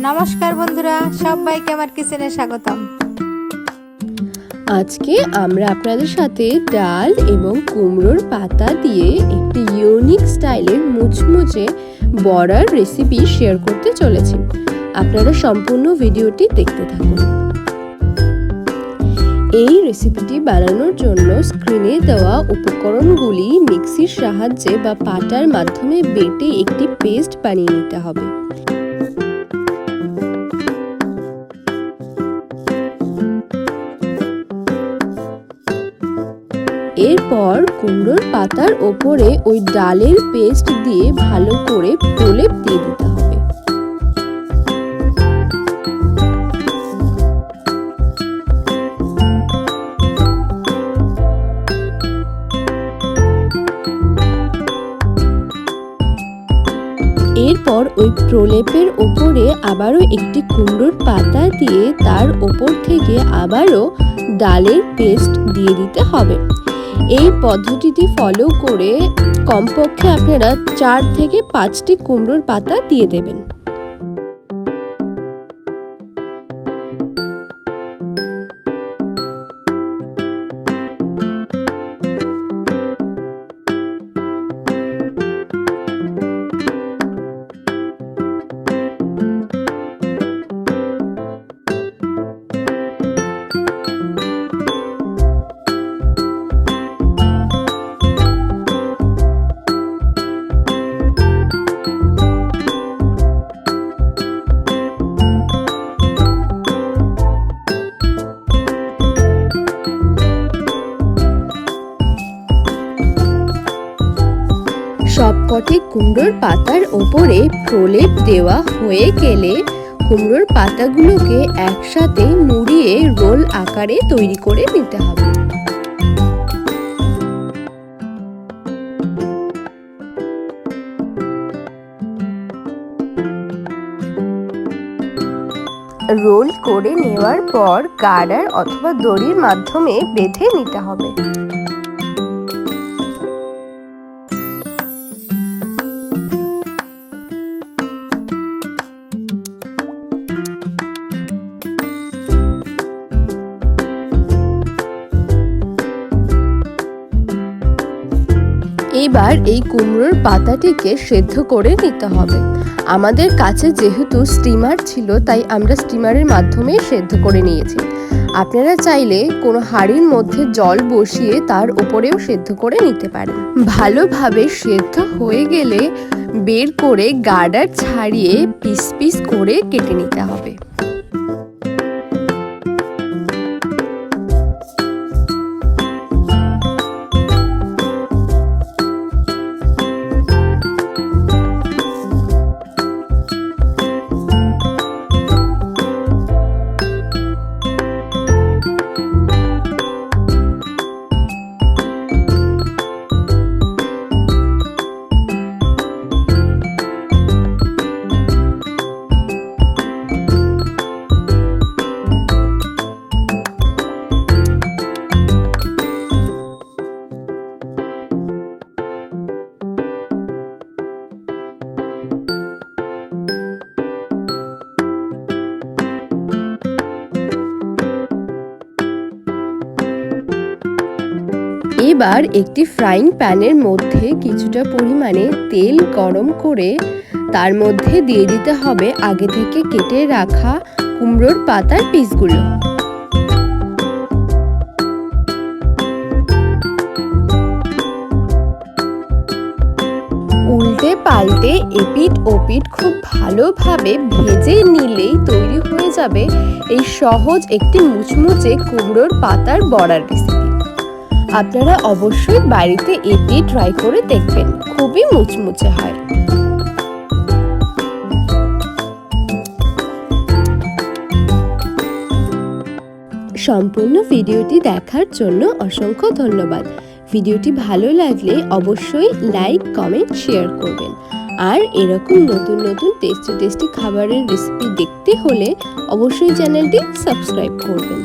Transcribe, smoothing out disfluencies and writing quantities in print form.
নমস্কার বন্ধুরা, সবাইকে আমার কিচেনে স্বাগতম। আজকে আমরা আপনাদের সাথে ডাল এবং কুমড়োর পাতা দিয়ে একটি ইউনিক স্টাইলের মুচমুচে বড়ার রেসিপি শেয়ার করতে চলেছি। আপনারা সম্পূর্ণ ভিডিওটি দেখতে থাকুন। এই রেসিপিটি বানানোর জন্য স্ক্রিনে দেওয়া উপকরণগুলি মিক্সির সাহায্যে বা পাটার মাধ্যমে বেটে একটি পেস্ট বানিয়ে নিতে হবে। এরপর কুমড়োর পাতার ওপরে ওই ডালের পেস্ট দিয়ে ভালো করে প্রলেপ দিয়ে দিতে হবে। এরপর ওই প্রলেপের ওপরে আবারও একটি কুমড়োর পাতা দিয়ে তার ওপর থেকে আবারও ডালের পেস্ট দিয়ে দিতে হবে। এই পদ্ধতিটি ফলো করে কমপক্ষে আপনারা 4 থেকে 5টি কুমড়োর পাতা দিয়ে দেবেন। সবকটি কুমড়োর পাতার ওপরে প্রলেপ দেওয়া হয়ে গেলে কুমড়োর পাতাগুলোকে একসাথে মুড়িয়ে রোল আকারে তৈরি করে নিতে হবে। রোল করে নেওয়ার পর গার্ডার অথবা দড়ির মাধ্যমে বেঁধে নিতে হবে। এবার এই কুমড়োর পাতাটিকে সেদ্ধ করে নিতে হবে। আমাদের কাছে যেহেতু স্টিমার ছিল তাই আমরা স্টিমারের মাধ্যমে সেদ্ধ করে নিয়েছি। আপনারা চাইলে কোনো হাঁড়ির মধ্যে জল বসিয়ে তার উপরেও সেদ্ধ করে নিতে পারেন। ভালোভাবে সেদ্ধ হয়ে গেলে বের করে গার্ডার ছাড়িয়ে পিস পিস করে কেটে নিতে হবে। এবার একটি ফ্রাইং প্যানের মধ্যে কিছুটা পরিমাণে তেল গরম করে তার মধ্যে দিয়ে দিতে হবে আগে থেকে কেটে রাখা কুমড়োর পাতার পিসগুলো। উল্টে পাল্টে এপিট ওপিট খুব ভালোভাবে ভেজে নিলেই তৈরি হয়ে যাবে এই সহজ একটি মুচমুচে কুমড়োর পাতার বড়ার রেসিপি। আপনারা অবশ্যই বাড়িতে এটি ট্রাই করে দেখবেন, খুবই মুচমুচে হয়। সম্পূর্ণ ভিডিওটি দেখার জন্য অসংখ্য ধন্যবাদ। ভিডিওটি ভালো লাগলে অবশ্যই লাইক, কমেন্ট, শেয়ার করবেন। আর এরকম নতুন নতুন টেস্টি টেস্টি খাবারের রেসিপি দেখতে হলে অবশ্যই চ্যানেলটি সাবস্ক্রাইব করবেন।